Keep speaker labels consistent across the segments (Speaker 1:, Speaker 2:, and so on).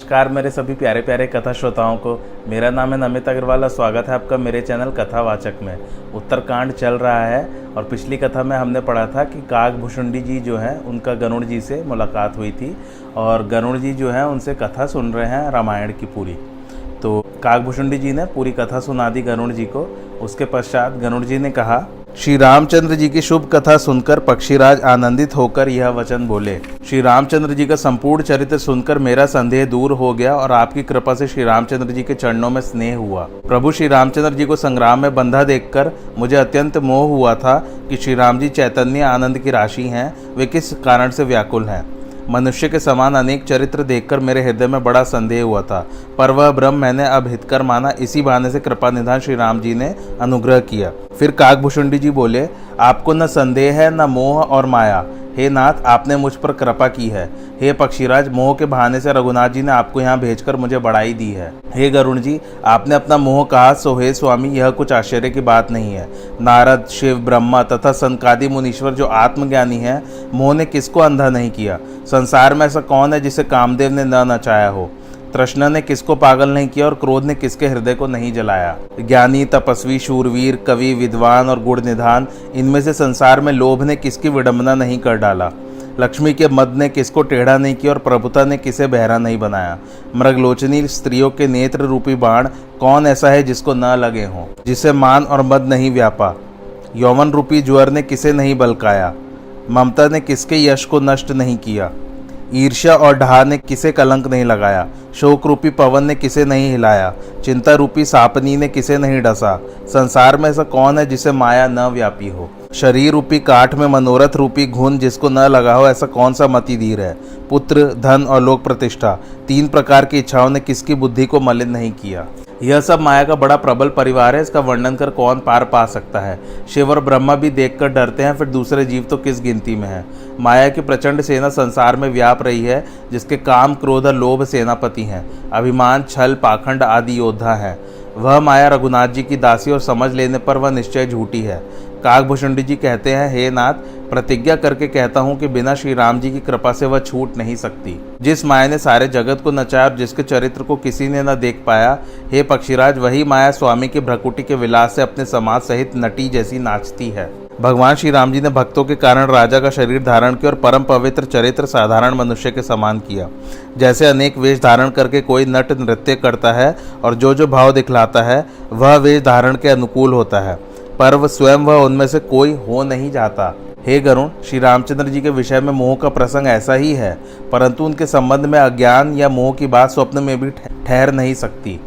Speaker 1: नमस्कार मेरे सभी प्यारे प्यारे कथा श्रोताओं को। मेरा नाम है नमित अग्रवाल। स्वागत है आपका मेरे चैनल कथावाचक में। उत्तरकांड चल रहा है और पिछली कथा में हमने पढ़ा था कि काकभुशुंडी जी जो हैं उनका गरुड़ जी से मुलाकात हुई थी और गरुड़ जी जो हैं उनसे कथा सुन रहे हैं रामायण की पूरी। तो काकभुशुंडी जी ने पूरी कथा सुना दी गरुड़ जी को। उसके पश्चात गरुड़ जी ने कहा, श्री रामचंद्र जी की शुभ कथा सुनकर पक्षीराज आनंदित होकर यह वचन बोले। श्री रामचंद्र जी का संपूर्ण चरित्र सुनकर मेरा संदेह दूर हो गया और आपकी कृपा से श्री रामचंद्र जी के चरणों में स्नेह हुआ। प्रभु श्री रामचंद्र जी को संग्राम में बंधा देखकर मुझे अत्यंत मोह हुआ था कि श्री राम जी चैतन्य आनंद की राशि हैं, वे किस कारण से व्याकुल हैं। मनुष्य के समान अनेक चरित्र देखकर मेरे हृदय में बड़ा संदेह हुआ था, पर वह भ्रम मैंने अब हितकर माना। इसी बहाने से कृपा निधान श्री राम जी ने अनुग्रह किया। फिर काकभुशुंडी जी बोले, आपको न संदेह है न मोह और माया। हे नाथ, आपने मुझ पर कृपा की है। हे पक्षीराज, मोह के बहाने से रघुनाथ जी ने आपको यहाँ भेजकर मुझे बढ़ाई दी है। हे गरुड़ जी, आपने अपना मोह कहा सो हे स्वामी, यह कुछ आश्चर्य की बात नहीं है। नारद, शिव, ब्रह्मा तथा सनकादि मुनीश्वर जो आत्मज्ञानी है, मोह ने किसको अंधा नहीं किया। संसार में ऐसा कौन है जिसे कामदेव ने न नचाया हो। तृष्णा ने किसको पागल नहीं किया और क्रोध ने किसके हृदय को नहीं जलाया। ज्ञानी, तपस्वी, शूरवीर, कवि, विद्वान और गुण निधान, इनमें से संसार में लोभ ने किसकी विडंबना नहीं कर डाला। लक्ष्मी के मद ने किसको टेढ़ा नहीं किया और प्रभुता ने किसे बहरा नहीं बनाया। मृगलोचनी स्त्रियों के नेत्र रूपी बाण कौन ऐसा है जिसको न लगे हों, जिसे मान और मद नहीं व्यापा। यौवन रूपी ज्वर ने किसे नहीं बलकाया। ममता ने किसके यश को नष्ट नहीं किया। ईर्ष्या और ढाह ने किसे कलंक नहीं लगाया। शोक रूपी पवन ने किसे नहीं हिलाया। चिंता रूपी सापनी ने किसे नहीं डसा। संसार में ऐसा कौन है जिसे माया न व्यापी हो। शरीर रूपी काठ में मनोरथ रूपी घुन जिसको न लगा हो, ऐसा कौन सा मतिधीर है। पुत्र, धन और लोक प्रतिष्ठा, तीन प्रकार की इच्छाओं ने किसकी बुद्धि को मलिन नहीं किया। यह सब माया का बड़ा प्रबल परिवार है, इसका वर्णन कर कौन पार पा सकता है। शिव और ब्रह्मा भी देखकर डरते हैं, फिर दूसरे जीव तो किस गिनती में है। माया की प्रचंड सेना संसार में व्याप रही है, जिसके काम, क्रोध और लोभ सेनापति हैं। अभिमान, छल, पाखंड आदि योद्धा हैं। वह माया रघुनाथ जी की दासी और समझ लेने पर वह निश्चय झूठी है। काकभुशुंडी जी कहते हैं, हे नाथ, प्रतिज्ञा करके कहता हूँ कि बिना श्री राम जी की कृपा से वह छूट नहीं सकती। जिस माया ने सारे जगत को नचाया और जिसके चरित्र को किसी ने न देख पाया, हे पक्षीराज, वही माया स्वामी के भ्रकुटी के विलास से अपने समाज सहित नटी जैसी नाचती है। भगवान श्री राम जी ने भक्तों के कारण राजा का शरीर धारण किया और परम पवित्र चरित्र साधारण मनुष्य के समान किया। जैसे अनेक वेश धारण करके कोई नट नृत्य करता है और जो भाव दिखलाता है वह वेश धारण के अनुकूल होता है, पर वह स्वयं वह उनमें से कोई हो नहीं जाता। हे गरुड़, श्री रामचंद्र जी के विषय में मोह का प्रसंग ऐसा ही है, परंतु उनके संबंध में अज्ञान या मोह की बात स्वप्न में भी ठहर नहीं सकती।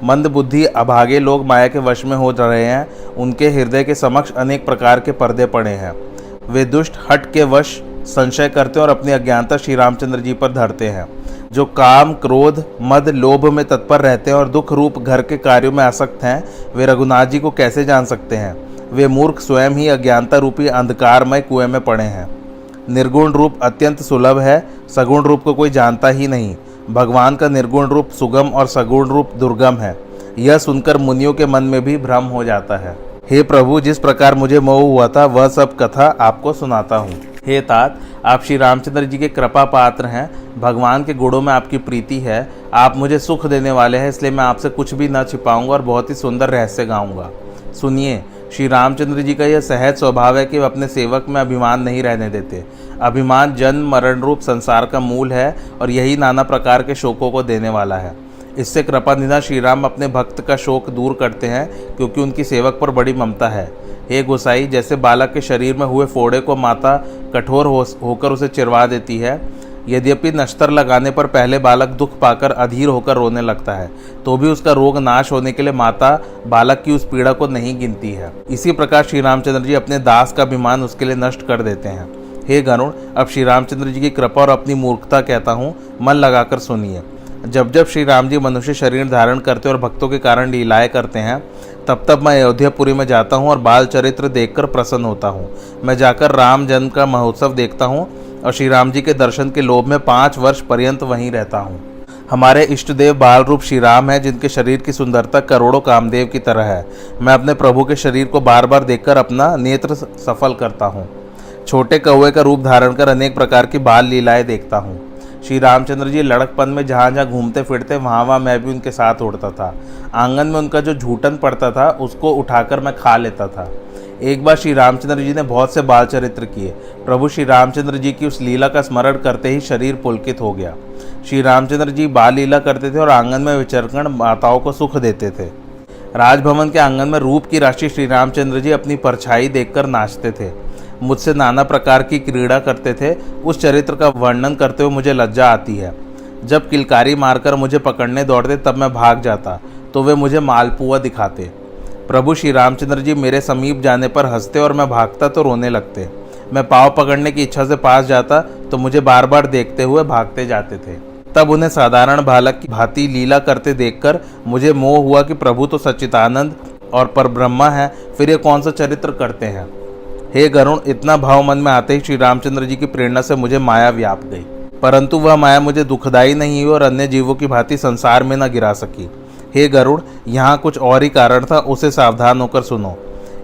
Speaker 1: मंद बुद्धि अभागे लोग माया के वश में हो रहे हैं। उनके हृदय के समक्ष अनेक प्रकार के पर्दे पड़े हैं। वे दुष्ट हट के वश संशय करते हैं और अपनी अज्ञानता श्री रामचंद्र जी पर धरते हैं। जो काम, क्रोध, मद, लोभ में तत्पर रहते हैं और दुख रूप घर के कार्यों में आसक्त हैं, वे रघुनाथ जी को कैसे जान सकते हैं। वे मूर्ख स्वयं ही अज्ञानता रूपी अंधकारमय कुएं में पड़े हैं। निर्गुण रूप अत्यंत सुलभ है, सगुण रूप को कोई जानता ही नहीं। भगवान का निर्गुण रूप सुगम और सगुण रूप दुर्गम है। यह सुनकर मुनियों के मन में भी भ्रम हो जाता है। हे प्रभु, जिस प्रकार मुझे मोह हुआ था वह सब कथा आपको सुनाता हूँ। हे तात, आप श्री रामचंद्र जी के कृपा पात्र हैं। भगवान के गुणों में आपकी प्रीति है। आप मुझे सुख देने वाले हैं, इसलिए मैं आपसे कुछ भी न छिपाऊंगा और बहुत ही सुंदर रहस्य गाऊंगा। सुनिए, श्री रामचंद्र जी का यह सहज स्वभाव है कि वे अपने सेवक में अभिमान नहीं रहने देते। अभिमान जन्म मरण रूप संसार का मूल है और यही नाना प्रकार के शोकों को देने वाला है। इससे कृपानिधान श्री राम अपने भक्त का शोक दूर करते हैं क्योंकि उनकी सेवक पर बड़ी ममता है। हे गोसाई, जैसे बालक के शरीर में हुए फोड़े को माता कठोर होकर उसे चिरवा देती है, यद्यपि नश्तर लगाने पर पहले बालक दुख पाकर अधीर होकर रोने लगता है, तो भी उसका रोग नाश होने के लिए माता बालक की उस पीड़ा को नहीं गिनती है। इसी प्रकार श्री रामचंद्र जी अपने दास का अभिमान उसके लिए नष्ट कर देते हैं। हे गरुण, अब श्री रामचंद्र जी की कृपा और अपनी मूर्खता कहता हूँ, मन लगाकर सुनिए। जब जब श्री राम जी मनुष्य शरीर धारण करते और भक्तों के कारण लीलाएं करते हैं, तब तब मैं अयोध्यापुरी में जाता हूँ और बाल चरित्र देखकर प्रसन्न होता हूँ। मैं जाकर राम जन्म का महोत्सव देखता हूँ और श्री राम जी के दर्शन के लोभ में 5 वर्ष पर्यंत वहीं रहता हूँ। हमारे इष्ट देव बाल रूप श्री राम है, जिनके शरीर की सुंदरता करोड़ों कामदेव की तरह है। मैं अपने प्रभु के शरीर को बार बार देखकर अपना नेत्र सफल करता हूँ। छोटे कौवे का रूप धारण कर अनेक प्रकार की बाल लीलाएं देखता हूँ। श्री रामचंद्र जी लड़कपन में जहाँ जहाँ घूमते फिरते वहाँ मैं भी उनके साथ उड़ता था। आंगन में उनका जो झूठन पड़ता था उसको उठाकर मैं खा लेता था। एक बार श्री रामचंद्र जी ने बहुत से बाल चरित्र किए। प्रभु श्री रामचंद्र जी की उस लीला का स्मरण करते ही शरीर पुलकित हो गया। श्री रामचंद्र जी बाल लीला करते थे और आंगन में विचरकर माताओं को सुख देते थे। राजभवन के आंगन में रूप की राशि श्री रामचंद्र जी अपनी परछाई देखकर नाचते थे, मुझसे नाना प्रकार की क्रीड़ा करते थे। उस चरित्र का वर्णन करते हुए मुझे लज्जा आती है। जब किलकारी मारकर मुझे पकड़ने दौड़ते तब मैं भाग जाता तो वे मुझे मालपुआ दिखाते। प्रभु श्री रामचंद्र जी मेरे समीप जाने पर हंसते और मैं भागता तो रोने लगते। मैं पाँव पकड़ने की इच्छा से पास जाता तो मुझे बार बार देखते हुए भागते जाते थे। तब उन्हें साधारण बालक की भांति लीला करते देखकर मुझे मोह हुआ कि प्रभु तो सच्चिदानंद और परब्रह्मा है, फिर ये कौन सा चरित्र करते हैं। हे गरुण, इतना भाव मन में आते ही श्री रामचंद्र जी की प्रेरणा से मुझे माया व्याप गई, परंतु वह माया मुझे दुखदायी नहीं हुई और अन्य जीवों की भांति संसार में न गिरा सकी। हे गरुड़, यहाँ कुछ और ही कारण था, उसे सावधान होकर सुनो।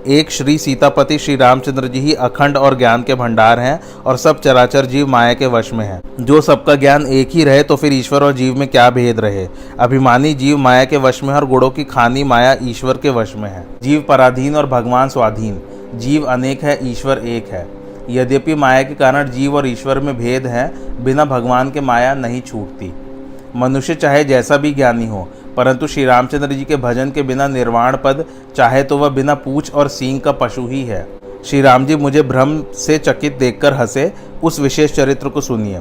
Speaker 1: एक श्री सीतापति श्री रामचंद्र जी ही अखंड और ज्ञान के भंडार हैं और सब चराचर जीव माया के वश में हैं। जो सबका ज्ञान एक ही रहे तो फिर ईश्वर और जीव में क्या भेद रहे। अभिमानी जीव माया के वश में है और गुणों की खानी माया ईश्वर के वश में है। जीव पराधीन और भगवान स्वाधीन। जीव अनेक है, ईश्वर एक है। यद्यपि माया के कारण जीव और ईश्वर में भेद है, बिना भगवान के माया नहीं छूटती। मनुष्य चाहे जैसा भी ज्ञानी हो, परंतु श्री रामचंद्र जी के भजन के बिना निर्वाण पद चाहे तो वह बिना पूछ और सींग का पशु ही है। श्री राम जी मुझे भ्रम से चकित देखकर हंसे। उस विशेष चरित्र को सुनिए।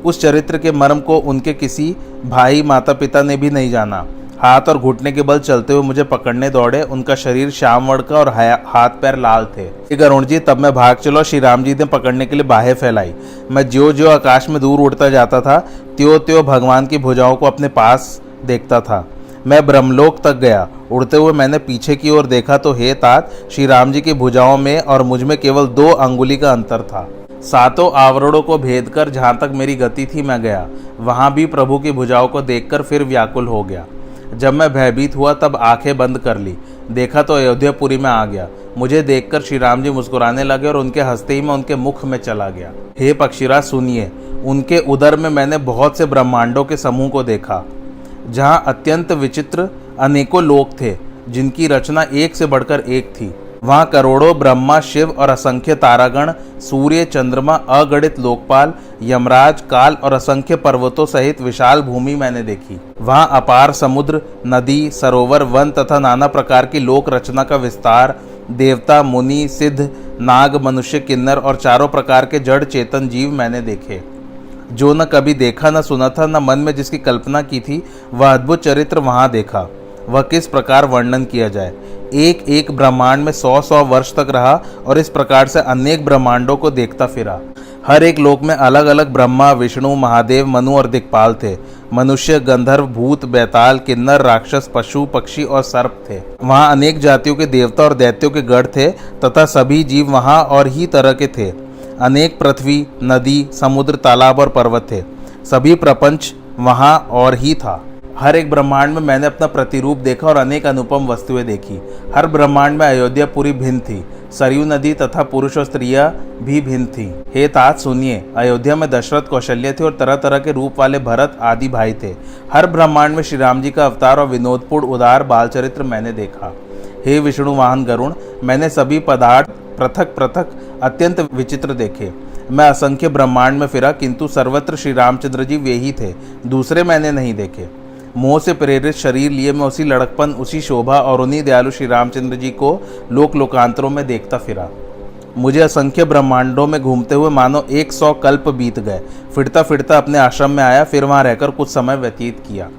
Speaker 1: उस चरित्र के मर्म को उनके किसी भाई माता पिता ने भी नहीं जाना। हाथ और घुटने के बल चलते हुए मुझे पकड़ने दौड़े। उनका शरीर श्याम वर्ण का और हाथ पैर लाल थे। गरुण जी, तब मैं भाग चलो। श्री राम जी ने पकड़ने के लिए बाहें फैलाई। मैं ज्यो ज्यो आकाश में दूर उड़ता जाता था, त्यों त्यों भगवान की भुजाओं को अपने पास देखता था। मैं ब्रह्मलोक तक गया। उड़ते हुए मैंने पीछे की ओर देखा तो हे तात, श्री राम जी की भुजाओं में और मुझ में केवल 2 अंगुली का अंतर था। 7 आवरणों को भेद कर जहाँ तक मेरी गति थी मैं गया। वहाँ भी प्रभु की भुजाओं को देखकर फिर व्याकुल हो गया। जब मैं भयभीत हुआ तब आंखें बंद कर ली। देखा तो अयोध्यापुरी में आ गया। मुझे देखकर श्री राम जी मुस्कुराने लगे और उनके हंसते ही मैं उनके मुख में चला गया। हे पक्षीराज सुनिए, उनके उदर में मैंने बहुत से ब्रह्मांडों के समूह को देखा, जहाँ अत्यंत विचित्र अनेकों लोक थे, जिनकी रचना एक से बढ़कर एक थी। वहाँ करोड़ों ब्रह्मा शिव और असंख्य तारागण, सूर्य चंद्रमा, अगणित लोकपाल, यमराज, काल और असंख्य पर्वतों सहित विशाल भूमि मैंने देखी। वहाँ अपार समुद्र, नदी, सरोवर, वन तथा नाना प्रकार की लोक रचना का विस्तार, देवता, मुनि, सिद्ध, नाग, मनुष्य, किन्नर और चारों प्रकार के जड़ चेतन जीव मैंने देखे। जो न कभी देखा न सुना था, न मन में जिसकी कल्पना की थी, वह अद्भुत चरित्र वहाँ देखा। वह किस प्रकार वर्णन किया जाए। एक एक ब्रह्मांड में 100-100 वर्ष तक रहा और इस प्रकार से अनेक ब्रह्मांडों को देखता फिरा। हर एक लोक में अलग अलग ब्रह्मा, विष्णु, महादेव, मनु और दिक्पाल थे। मनुष्य, गंधर्व, भूत, बैताल, किन्नर, राक्षस, पशु, पक्षी और सर्प थे। वहाँ अनेक जातियों के देवता और दैत्यों के गढ़ थे तथा सभी जीव वहाँ और ही तरह के थे। अनेक पृथ्वी, नदी, समुद्र, तालाब और पर्वत थे। सभी प्रपंच वहाँ और ही था। हर एक ब्रह्मांड में मैंने अपना प्रतिरूप देखा और अनेक अनुपम वस्तुएं देखी। हर ब्रह्मांड में अयोध्यापुरी भिन्न थी। सरयू नदी तथा पुरुष और स्त्रियां भी भिन्न थी। हे तात सुनिए, अयोध्या में दशरथ, कौशल्य थे और तरह तरह के रूप वाले भरत आदि भाई थे। हर ब्रह्मांड में श्री राम जी का अवतार और विनोदपूर्ण उदार बाल चरित्र मैंने देखा। हे विष्णु वाहन गरुण, मैंने सभी पदार्थ पृथक पृथक अत्यंत विचित्र देखे। मैं असंख्य ब्रह्मांड में फिरा, किंतु सर्वत्र श्री रामचंद्र जी वे ही थे, दूसरे मैंने नहीं देखे। मोह से प्रेरित शरीर लिए मैं उसी लड़कपन, उसी शोभा और उन्हीं दयालु श्री रामचंद्र जी को लोक लोकांतरों में देखता फिरा। मुझे असंख्य ब्रह्मांडों में घूमते हुए मानो 100 कल्प बीत गए। फिरता फिरता अपने आश्रम में आया, फिर वहाँ रहकर कुछ समय व्यतीत किया।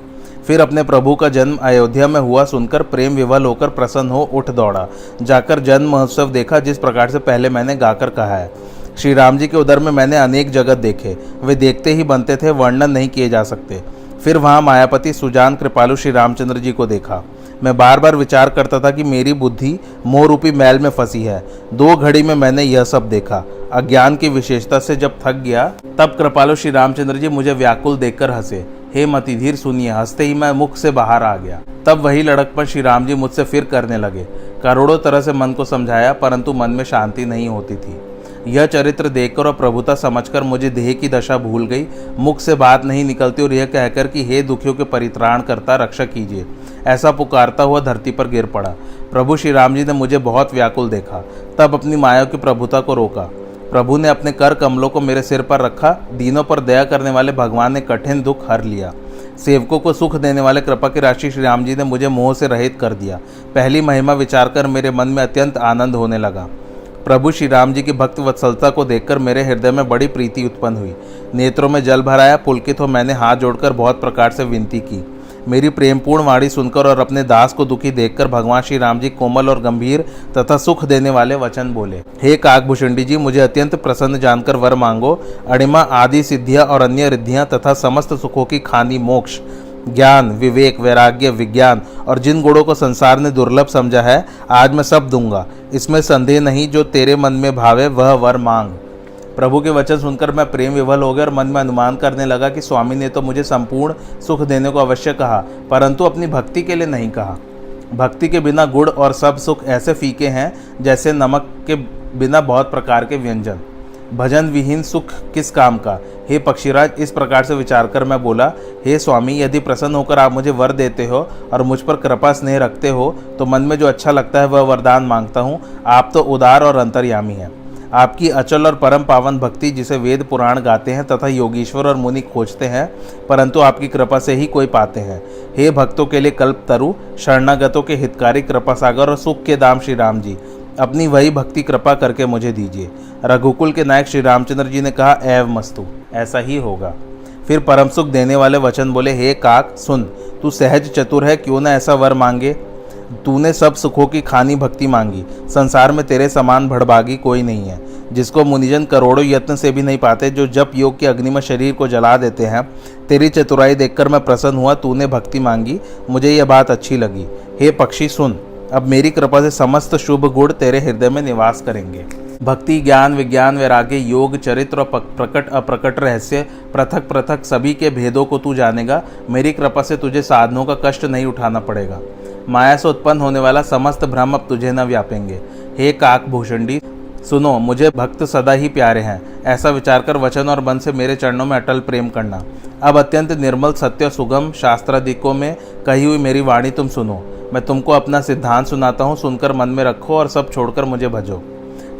Speaker 1: फिर अपने प्रभु का जन्म अयोध्या में हुआ सुनकर प्रेम विवल होकर प्रसन्न हो उठ दौड़ा। जाकर जन्म महोत्सव देखा, जिस प्रकार से पहले मैंने गाकर कहा है। श्री राम जी के उदर में मैंने अनेक जगत देखे, वे देखते ही बनते थे, वर्णन नहीं किए जा सकते। फिर वहाँ मायापति सुजान कृपालु श्री रामचंद्र जी को देखा। मैं बार बार विचार करता था कि मेरी बुद्धि मोह रूपी मैल में फंसी है। 2 घड़ी में मैंने यह सब देखा। अज्ञान की विशेषता से जब थक गया, तब कृपालु श्री रामचंद्र जी मुझे व्याकुल देखकर हंसे। हे मतिधीर सुनिए, हंसते ही मैं मुख से बाहर आ गया। तब वही लड़कपन श्री राम जी मुझसे फिर करने लगे। करोड़ों तरह से मन को समझाया, परंतु मन में शांति नहीं होती थी। यह चरित्र देखकर और प्रभुता समझकर मुझे देह की दशा भूल गई। मुख से बात नहीं निकलती और यह कहकर कि हे दुखियों के परित्राण करता, रक्षा कीजिए, ऐसा पुकारता हुआ धरती पर गिर पड़ा। प्रभु श्री राम जी ने मुझे बहुत व्याकुल देखा, तब अपनी माया की प्रभुता को रोका। प्रभु ने अपने कर कमलों को मेरे सिर पर रखा। दीनों पर दया करने वाले भगवान ने कठिन दुख हर लिया। सेवकों को सुख देने वाले कृपा के राशि श्री राम जी ने मुझे मोह से रहित कर दिया। पहली महिमा विचार कर मेरे मन में अत्यंत आनंद होने लगा। प्रभु श्री राम जी की भक्त वत्सलता को देखकर मेरे हृदय में बड़ी प्रीति उत्पन्न हुई। नेत्रों में जल भर आया। पुलकित हो मैंने हाथ जोड़कर बहुत प्रकार से विनती की। मेरी प्रेमपूर्ण वाणी सुनकर और अपने दास को दुखी देखकर भगवान श्री राम जी कोमल और गंभीर तथा सुख देने वाले वचन बोले। हे काकभूषणी जी, मुझे अत्यंत प्रसन्न जानकर वर मांगो। अणिमा आदि सिद्धियां और अन्य रिद्धियां तथा समस्त सुखों की खानी मोक्ष, ज्ञान, विवेक, वैराग्य, विज्ञान और जिन गुणों को संसार ने दुर्लभ समझा है, आज मैं सब दूंगा। इसमें संदेह नहीं, जो तेरे मन में भावे वह वर मांग। प्रभु के वचन सुनकर मैं प्रेम विवल हो गया और मन में अनुमान करने लगा कि स्वामी ने तो मुझे संपूर्ण सुख देने को अवश्य कहा, परंतु अपनी भक्ति के लिए नहीं कहा। भक्ति के बिना गुण और सब सुख ऐसे फीके हैं जैसे नमक के बिना बहुत प्रकार के व्यंजन। भजन विहीन सुख किस काम का। हे पक्षीराज, इस प्रकार से विचार कर मैं बोला, हे स्वामी, यदि प्रसन्न होकर आप मुझे वर देते हो और मुझ पर कृपा स्नेह रखते हो तो मन में जो अच्छा लगता है वह वरदान मांगता हूँ। आप तो उदार और अंतर्यामी हैं। आपकी अचल और परम पावन भक्ति, जिसे वेद पुराण गाते हैं तथा योगीश्वर और मुनि खोजते हैं, परंतु आपकी कृपा से ही कोई पाते हैं। हे भक्तों के लिए कल्प तरु, शरणागतों के हितकारी, कृपा सागर और सुख के दाम श्री राम जी, अपनी वही भक्ति कृपा करके मुझे दीजिए। रघुकुल के नायक श्री रामचंद्र जी ने कहा, एव मस्तु, ऐसा ही होगा। फिर परम सुख देने वाले वचन बोले, हे काक सुन, तू सहज चतुर है, क्यों न ऐसा वर मांगे। तूने सब सुखों की खानी भक्ति मांगी। संसार में तेरे समान भड़भागी कोई नहीं है, जिसको मुनिजन करोड़ों यत्न से भी नहीं पाते, जो जप योग की अग्नि में शरीर को जला देते हैं। तेरी चतुराई देखकर मैं प्रसन्न हुआ। तूने भक्ति मांगी, मुझे यह बात अच्छी लगी। हे पक्षी सुन, अब मेरी कृपा से समस्त शुभ गुण तेरे हृदय में निवास करेंगे। भक्ति, ज्ञान, विज्ञान, वैराग्य, योग, चरित्र और प्रकट अप्रकट रहस्य, पृथक पृथक सभी के भेदों को तू जानेगा। मेरी कृपा से तुझे साधनों का कष्ट नहीं उठाना पड़ेगा। माया से उत्पन्न होने वाला समस्त भ्रम अब तुझे न व्यापेंगे। हे काकभूषणी सुनो, मुझे भक्त सदा ही प्यारे हैं, ऐसा विचार कर वचन और मन से मेरे चरणों में अटल प्रेम करना। अब अत्यंत निर्मल, सत्य, सुगम शास्त्रादिकों में कही हुई मेरी वाणी तुम सुनो। मैं तुमको अपना सिद्धांत सुनाता हूँ, सुनकर मन में रखो और सब छोड़कर मुझे भजो।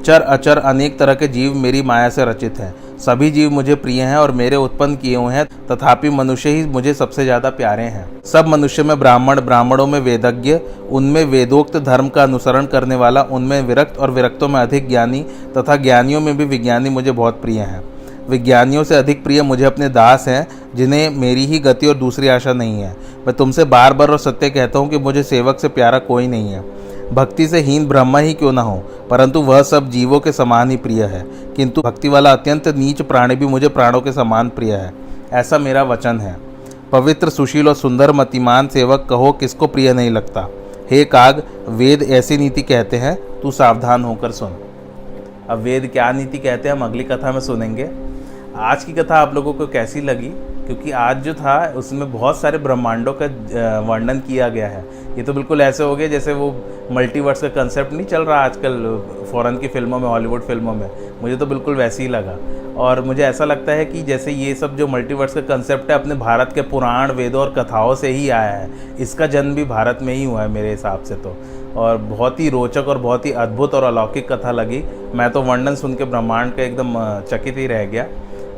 Speaker 1: चर अचर अनेक तरह के जीव मेरी माया से रचित हैं। सभी जीव मुझे प्रिय हैं और मेरे उत्पन्न किए हुए हैं, तथापि मनुष्य ही मुझे सबसे ज्यादा प्यारे हैं। सब मनुष्य में ब्राह्मण, ब्राह्मणों में वेदज्ञ, उनमें वेदोक्त धर्म का अनुसरण करने वाला, उनमें विरक्त और विरक्तों में अधिक ज्ञानी तथा ज्ञानियों में भी विज्ञानी मुझे बहुत प्रिय हैं। विज्ञानियों से अधिक प्रिय मुझे अपने दास हैं, जिन्हें मेरी ही गति और दूसरी आशा नहीं है। मैं तुमसे बार बार और सत्य कहता हूँ कि मुझे सेवक से प्यारा कोई नहीं है। भक्ति से हीन ब्रह्मा ही क्यों न हो, परंतु वह सब जीवों के समान ही प्रिय है, किंतु भक्ति वाला अत्यंत नीच प्राणी भी मुझे प्राणों के समान प्रिय है। ऐसा मेरा वचन है। पवित्र, सुशील और सुंदर मतिमान सेवक कहो किसको प्रिय नहीं लगता। हे काग, वेद ऐसी नीति कहते हैं, तू सावधान होकर सुन। अब वेद क्या नीति कहते हैं हम अगली कथा में सुनेंगे। आज की कथा आप लोगों को कैसी लगी, क्योंकि आज जो था उसमें बहुत सारे ब्रह्मांडों का वर्णन किया गया है। ये तो बिल्कुल ऐसे हो गए जैसे वो मल्टीवर्स का कंसेप्ट नहीं चल रहा आजकल फॉरेन की फिल्मों में, हॉलीवुड फिल्मों में। मुझे तो बिल्कुल वैसे ही लगा। और मुझे ऐसा लगता है कि जैसे ये सब जो मल्टीवर्स का कंसेप्ट है अपने भारत के पुराण, वेदों और कथाओं से ही आया है। इसका जन्म भी भारत में ही हुआ है मेरे हिसाब से तो। और बहुत ही रोचक और बहुत ही अद्भुत और अलौकिक कथा लगी। मैं तो वर्णन सुन के ब्रह्मांड का एकदम चकित ही रह गया।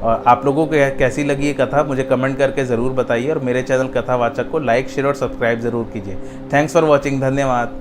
Speaker 1: और आप लोगों को कैसी लगी ये कथा मुझे कमेंट करके ज़रूर बताइए, और मेरे चैनल कथावाचक को लाइक, शेयर और सब्सक्राइब ज़रूर कीजिए। Thanks for watching. धन्यवाद।